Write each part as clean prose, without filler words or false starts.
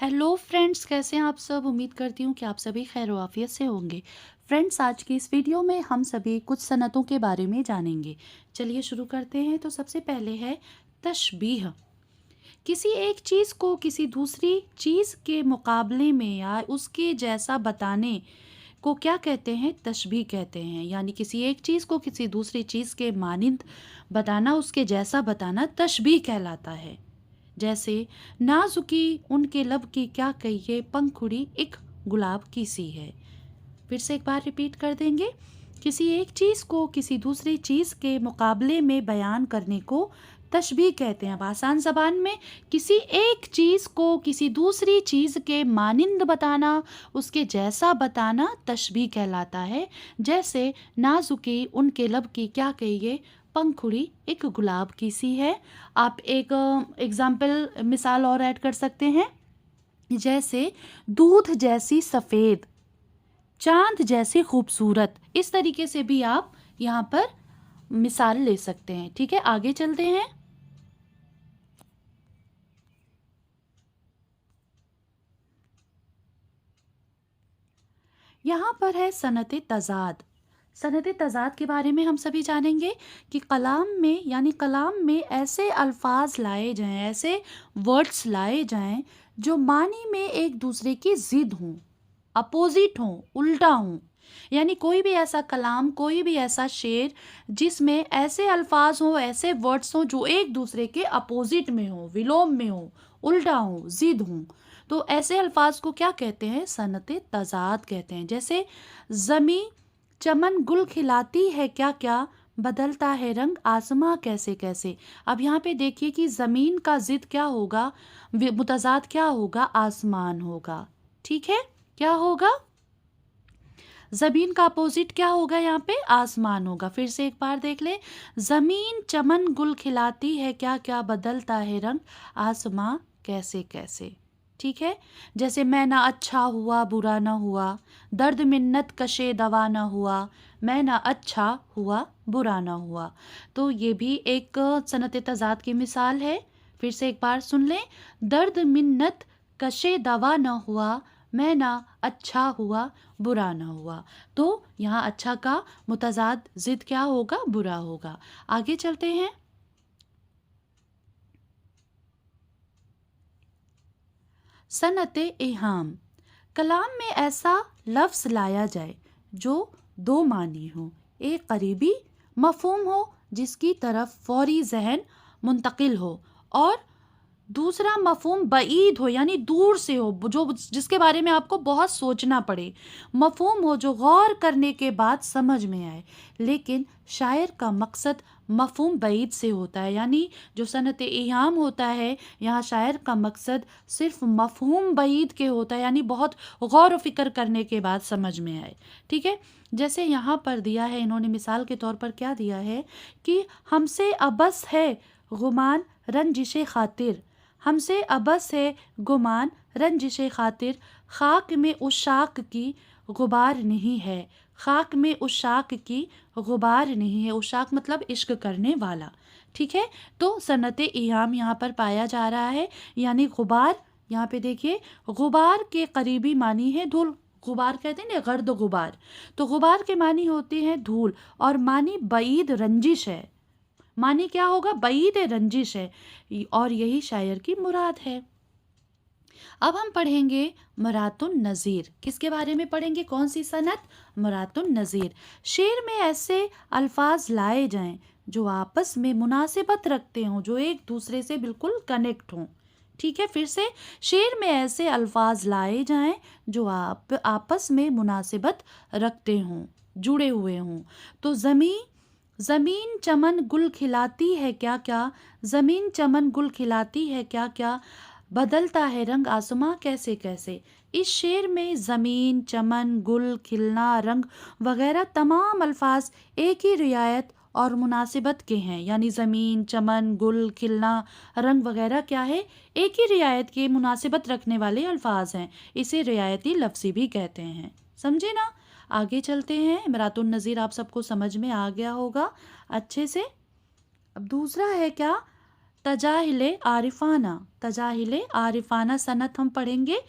Hello friends, कैसे हैं आप सब। उम्मीद करती हूँ कि आप सभी खैर आफियत से होंगे। फ्रेंड्स, आज की इस वीडियो में हम सभी कुछ सनतों के बारे में जानेंगे। चलिए शुरू करते हैं। तो सबसे पहले है तशबीह। किसी एक चीज़ को किसी दूसरी चीज़ के मुकाबले में या उसके जैसा बताने को क्या कहते हैं? तशबीह कहते हैं। यानी किसी एक चीज़ को किसी दूसरी चीज़ के मानिंद बताना, उसके जैसा बताना तशबीह कहलाता है। जैसे नाजुकी उनके लब की क्या कहिए, पंखुड़ी एक गुलाब की सी है। फिर से एक बार रिपीट कर देंगे। किसी एक चीज़ को किसी दूसरी चीज़ के मुकाबले में बयान करने को तशबीह कहते हैं। अब आसान ज़बान में किसी एक चीज़ को किसी दूसरी चीज़ के मानिंद बताना, उसके जैसा बताना तशबीह कहलाता है। जैसे नाजुकी उनके लब की क्या कहिए, पंखुड़ी एक गुलाब की सी है। आप एक एग्जाम्पल मिसाल और ऐड कर सकते हैं। जैसे दूध जैसी सफ़ेद, चांद जैसी खूबसूरत। इस तरीके से भी आप यहाँ पर मिसाल ले सकते हैं। ठीक है, आगे चलते हैं। यहाँ पर है सनत तज़ाद। सनत तज़ाद के बारे में हम सभी जानेंगे कि कलाम में यानी कलाम में ऐसे अल्फाज लाए जाएं, ऐसे वर्ड्स लाए जाएं जो मानी में एक दूसरे की ज़िद हों, अपोजिट हों, उल्टा हों। यानी कोई भी ऐसा कलाम, कोई भी ऐसा शेर जिसमें ऐसे अल्फाज हों, ऐसे वर्ड्स हों जो एक दूसरे के अपोजिट में हों, विलोम में हों, उल्टा हों, ज़िद हों। तो ऐसे अल्फाज को क्या कहते हैं? सनत तज़ाद कहते हैं। जैसे ज़मी चमन गुल खिलाती है क्या क्या, बदलता है रंग आसमां कैसे कैसे। अब यहाँ पे देखिए कि ज़मीन का ज़िद क्या होगा, मुतज़ाद क्या होगा? आसमान होगा। ठीक है, क्या होगा? ज़मीन का अपोजिट क्या होगा? यहाँ पे आसमान होगा। फिर से एक बार देख ले। ज़मीन चमन गुल खिलाती है क्या क्या, बदलता है रंग आसमां कैसे कैसे। ठीक है। जैसे मैं ना अच्छा हुआ बुरा ना हुआ, दर्द मिन्नत कशे दवा ना हुआ, मैं ना अच्छा हुआ बुरा ना हुआ। तो ये भी एक सनत तज़ाद की मिसाल है। फिर से एक बार सुन लें। दर्द मिन्नत कशे दवा ना हुआ, मैं ना अच्छा हुआ बुरा ना हुआ। तो यहाँ अच्छा का मुतज़ाद ज़िद क्या होगा? बुरा होगा। आगे चलते हैं। सनत इहाम। कलाम में ऐसा लफ्ज़ लाया जाए जो दो मानी हो। एक करीबी मफ़हूम हो जिसकी तरफ फौरी जहन मुंतकिल हो, और दूसरा मफ़हूम बईद हो यानी दूर से हो, जो जिसके बारे में आपको बहुत सोचना पड़े। मफ़हूम हो जो गौर करने के बाद समझ में आए। लेकिन शायर का मकसद मफ़हूम बईद से होता है। यानी जो सनत इहाम होता है, यहाँ शायर का मकसद सिर्फ मफ़हूम बईद के होता है, यानी बहुत गौर व फिक्र करने के बाद समझ में आए। ठीक है। जैसे यहाँ पर दिया है, इन्होंने मिसाल के तौर पर क्या दिया है कि हमसे अबस है गुमान रंजिश खातिर, हमसे अबस है गुमान रंजिश खातिर, खाक में उशाक की गुबार नहीं है, खाक में उशाक की गुबार नहीं है। उशाक मतलब इश्क करने वाला। ठीक है। तो सनत इहाम यहाँ पर पाया जा रहा है, यानी गुबार। यहाँ पे देखिए, गुबार के करीबी मानी है धूल। गुबार कहते हैं ना, गर्द गुबार। तो गुबार के मानी होती है धूल, और मानी बईद रंजिश है। मानी क्या होगा? बईद रंजिश है, और यही शायर की मुराद है। अब हम पढ़ेंगे मुरातुन नज़ीर। किसके बारे में पढ़ेंगे? कौन सी सनत? मुरातुन नज़ीर। शेर में ऐसे अल्फाज लाए जाएं जो आपस में मुनासिबत रखते हों, जो एक दूसरे से बिल्कुल कनेक्ट हों। ठीक है। फिर से, शेर में ऐसे अल्फाज लाए जाएं जो आप आपस में मुनासिबत रखते हों, जुड़े हुए हों। तो ज़मीन चमन गुल खिलाती है क्या क्या, ज़मीन चमन गुल खिलाती है क्या क्या, बदलता है रंग आसमां कैसे कैसे। इस शेर में ज़मीन, चमन, गुल, खिलना, रंग वगैरह तमाम अल्फाज एक ही रियायत और मुनासिबत के हैं। यानी ज़मीन, चमन, गुल, खिलना, रंग वगैरह क्या है? एक ही रियायत के, मुनासिबत रखने वाले अल्फाज हैं। इसे रियायती लफ्ज़ी भी कहते हैं। समझे ना? आगे चलते हैं। मुरातुन नज़ीर आप सबको समझ में आ गया होगा अच्छे से। अब दूसरा है क्या? तजाहिल आरिफाना, तजाहिल आरिफाना सनत हम पढ़ेंगे।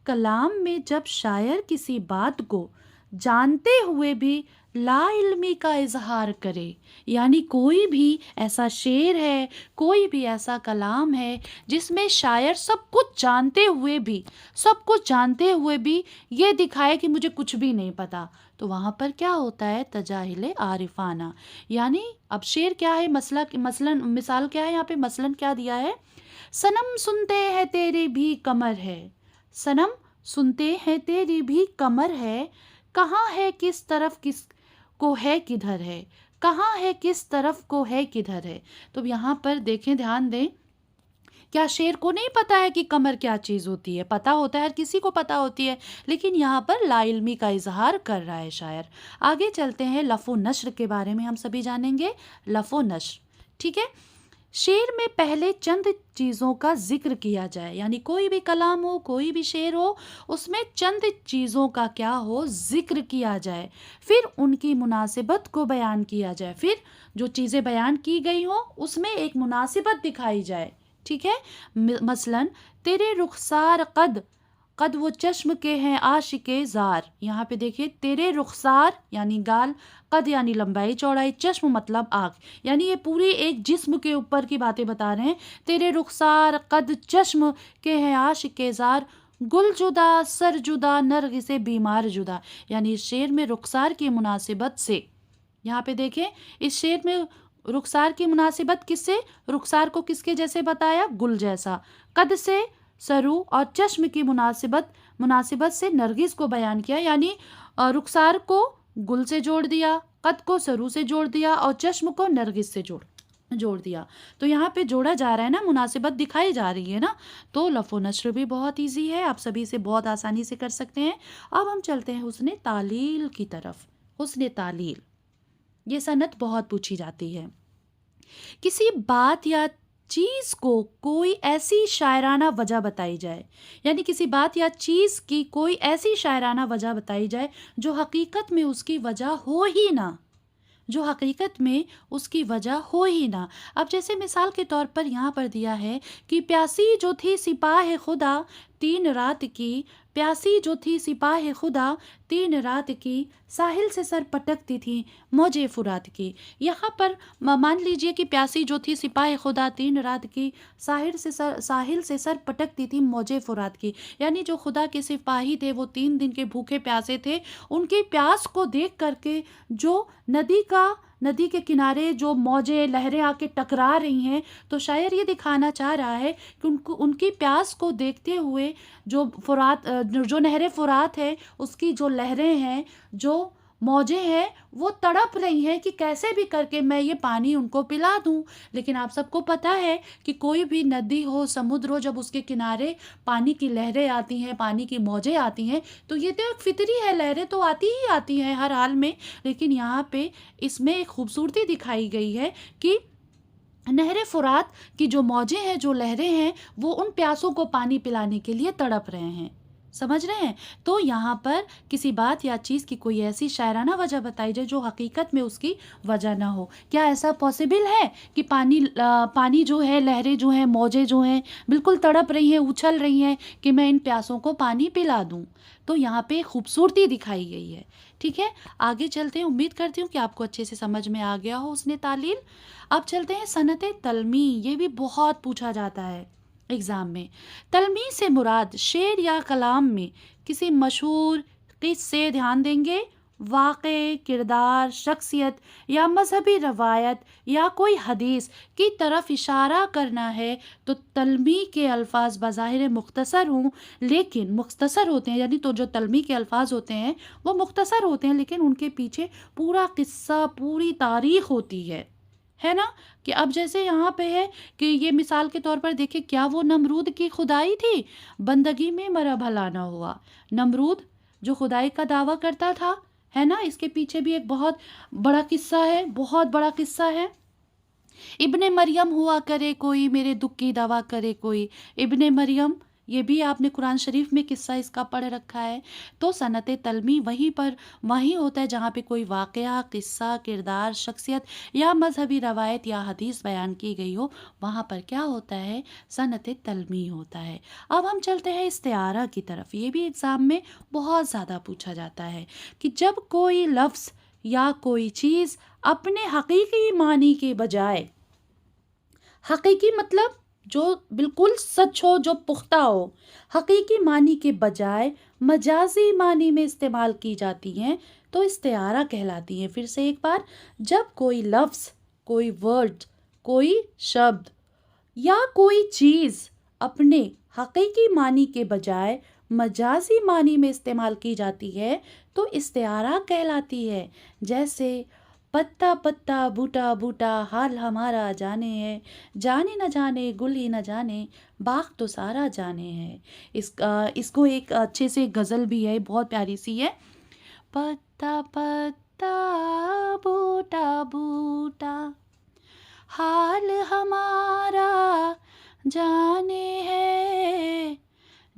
कलाम में जब शायर किसी बात को जानते हुए भी ला इल्मी का इजहार करे, यानी कोई भी ऐसा शेर है, कोई भी ऐसा कलाम है जिसमें शायर सब कुछ जानते हुए भी, सब कुछ जानते हुए भी ये दिखाए कि मुझे कुछ भी नहीं पता, तो वहाँ पर क्या होता है, तजाहिल आरिफाना। यानी अब शेर क्या है, मसलन मिसाल क्या है यहाँ पे, मसलन क्या दिया है, सनम सुनते हैं तेरी भी कमर है, सनम सुनते हैं तेरी भी कमर है, कहाँ है किस तरफ किस को है किधर है, कहाँ है किस तरफ को है किधर है। तो यहाँ पर देखें, ध्यान दें, क्या शेर को नहीं पता है कि कमर क्या चीज़ होती है? पता होता है, हर किसी को पता होती है, लेकिन यहाँ पर लाइल्मी का इजहार कर रहा है शायर। आगे चलते हैं, लफ़ो नश्र के बारे में हम सभी जानेंगे। लफ़ो नश्र, ठीक है, शेर में पहले चंद चीज़ों का जिक्र किया जाए, यानी कोई भी कलाम हो, कोई भी शेर हो, उसमें चंद चीज़ों का क्या हो, जिक्र किया जाए, फिर उनकी मुनासिबत को बयान किया जाए, फिर जो चीज़ें बयान की गई हो उसमें एक मुनासिबत दिखाई जाए, ठीक है। मसलन तेरे रुखसार कद, कद वो चश्म के हैं आशिके ज़ार, यहाँ पे देखिए, तेरे रुखसार यानी गाल, कद यानी लंबाई चौड़ाई, चश्म मतलब आँख, यानी ये पूरी एक जिस्म के ऊपर की बातें बता रहे हैं। तेरे रुखसार कद चश्म के हैं आशिके ज़ार, गुल जुदा सर जुदा नर्ग से बीमार जुदा, यानी इस शेर में रुखसार की मुनासिबत से, यहाँ पे देखें, इस शेर में रुखसार की मुनासिबत किससे, रुखसार को किसके जैसे बताया, गुल जैसा, कद से सरू, और चश्म की मुनासिबत से नरगिस को बयान किया, यानी रुखसार को गुल से जोड़ दिया, कद को सरू से जोड़ दिया, और चश्म को नरगिस से जोड़ दिया। तो यहाँ पे जोड़ा जा रहा है ना, मुनासिबत दिखाई जा रही है ना। तो लफ़ो नश्र भी बहुत इजी है, आप सभी से बहुत आसानी से कर सकते हैं। अब हम चलते हैं हुस्न तालील की तरफ। हुस्न तालील, ये सनत बहुत पूछी जाती है। किसी बात या चीज़ को कोई ऐसी शायराना वजह बताई जाए, यानी किसी बात या चीज़ की कोई ऐसी शायराना वजह बताई जाए जो हकीकत में उसकी वजह हो ही ना, जो हकीकत में उसकी वजह हो ही ना। अब जैसे मिसाल के तौर पर यहाँ पर दिया है कि प्यासी जो थी सिपाह खुदा 3 रात की, प्यासी जो थी सिपाह खुदा 3 रात की, साहिल से सर पटकती थी मौजे फुरात की। यहाँ पर मान लीजिए कि प्यासी जो थी सिपाह खुदा 3 रात की, साहिल से सर पटकती थी मौजे फुरात की, यानी जो खुदा के सिपाही थे वो 3 दिन के भूखे प्यासे थे, उनकी प्यास को देख करके जो नदी के किनारे जो मौजें लहरें आके टकरा रही हैं, तो शायर ये दिखाना चाह रहा है कि उनकी प्यास को देखते हुए जो नहर फुरात है उसकी जो लहरें हैं, जो मौजें हैं, वो तड़प रही हैं कि कैसे भी करके मैं ये पानी उनको पिला दूं। लेकिन आप सबको पता है कि कोई भी नदी हो, समुद्र हो, जब उसके किनारे पानी की लहरें आती हैं, पानी की मौजें आती हैं, तो ये तो एक फितरी है, लहरें तो आती ही आती हैं हर हाल में। लेकिन यहाँ पे इसमें एक खूबसूरती दिखाई गई है कि नहर फुरात की जो मौजें हैं, जो लहरें हैं, वो उन प्यासों को पानी पिलाने के लिए तड़प रहे हैं। समझ रहे हैं? तो यहाँ पर किसी बात या चीज़ की कोई ऐसी शायराना वजह बताई जाए जो हकीकत में उसकी वजह ना हो। क्या ऐसा पॉसिबल है कि पानी जो है, लहरें जो हैं, मौजें जो हैं, बिल्कुल तड़प रही हैं, उछल रही हैं कि मैं इन प्यासों को पानी पिला दूँ? तो यहाँ पे खूबसूरती दिखाई गई है। ठीक है, आगे चलते हैं। उम्मीद करती हूँ कि आपको अच्छे से समझ में आ गया हो उसने तालील। अब चलते हैं सनत तलमी। ये भी बहुत पूछा जाता है एग्ज़ाम में। तलमी से मुराद शेर या कलाम में किसी मशहूर किस्से, ध्यान देंगे, वाक़े, किरदार, शख्सियत या मजहबी रवायत या कोई हदीस की तरफ इशारा करना है तो तलमी के अल्फाज बज़ाहिर मुख्तसर हों, लेकिन मुख्तसर होते हैं, यानी तो जो तलमी के अल्फाज होते हैं वो मुख्तसर होते हैं, लेकिन उनके पीछे पूरा किस्सा, पूरी तारीख़ होती है ना। कि अब जैसे यहाँ पे है कि ये मिसाल के तौर पर देखिए, क्या वो नमरूद की खुदाई थी? बंदगी में मरा भला ना हुआ। नमरूद जो खुदाई का दावा करता था, है ना, इसके पीछे भी एक बहुत बड़ा किस्सा है, बहुत बड़ा किस्सा है। इब्ने मरियम हुआ करे कोई, मेरे दुख की दवा करे कोई। इब्ने मरियम یہ بھی آپ نے قرآن شریف میں قصہ اس کا پڑھ رکھا ہے۔ تو صنعت تلمی وہیں ہوتا ہے جہاں پہ کوئی واقعہ، قصہ، کردار، شخصیت یا مذہبی روایت یا حدیث بیان کی گئی ہو، وہاں پر کیا ہوتا ہے؟ صنعت تلمی ہوتا ہے۔ اب ہم چلتے ہیں استعارہ کی طرف۔ یہ بھی ایگزام میں بہت زیادہ پوچھا جاتا ہے کہ جب کوئی لفظ یا کوئی چیز اپنے حقیقی معنی کے بجائے، حقیقی مطلب جو بالکل سچ ہو، جو پختہ ہو، حقیقی معنی کے بجائے مجازی معنی میں استعمال کی جاتی ہیں تو استعارہ کہلاتی ہیں۔ پھر سے ایک بار، جب کوئی لفظ، کوئی ورڈ، کوئی شبد یا کوئی چیز اپنے حقیقی معنی کے بجائے مجازی معنی میں استعمال کی جاتی ہے تو استعارہ کہلاتی ہے۔ جیسے پتا پتا، بوٹا بوٹا، حال ہمارا جانے ہے، جانے نہ جانے گل ہی نہ جانے، باغ تو سارا جانے ہے۔ اس کو ایک اچھے سے غزل بھی ہے، بہت پیاری سی ہے۔ پتا پتا، بوٹا بوٹا، حال ہمارا جانے ہے،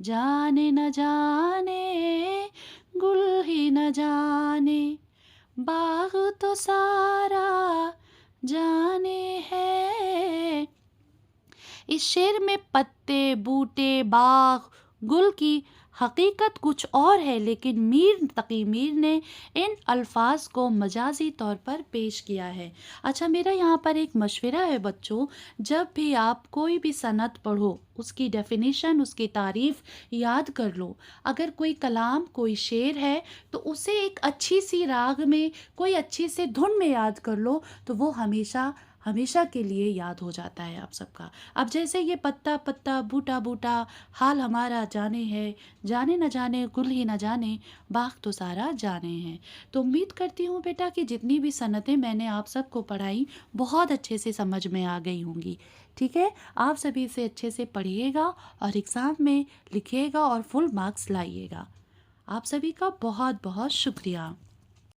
جانے نہ جانے گل ہی نہ جانے، باغ تو سارا جانے ہے۔ اس شعر میں پتے، بوٹے، باغ، گل کی حقیقت کچھ اور ہے، لیکن میر تقی میر نے ان الفاظ کو مجازی طور پر پیش کیا ہے۔ اچھا، میرا یہاں پر ایک مشورہ ہے بچوں، جب بھی آپ کوئی بھی صنعت پڑھو، اس کی ڈیفینیشن، اس کی تعریف یاد کر لو۔ اگر کوئی کلام، کوئی شعر ہے تو اسے ایک اچھی سی راگ میں، کوئی اچھی سے دھن میں یاد کر لو تو وہ ہمیشہ کے لیے یاد ہو جاتا ہے آپ سب کا۔ اب جیسے یہ پتا پتا، بوٹا بوٹا، حال ہمارا جانے ہے، جانے نہ جانے گل ہی نہ جانے، باغ تو سارا جانے ہے۔ تو امید کرتی ہوں بیٹا کہ جتنی بھی صنعتیں میں نے آپ سب کو پڑھائی بہت اچھے سے سمجھ میں آ گئی ہوں گی۔ ٹھیک ہے، آپ سبھی سے اچھے سے پڑھیے گا اور ایگزام میں لکھیے گا اور فل مارکس لائیے گا۔ آپ سبھی کا بہت بہت شکریہ۔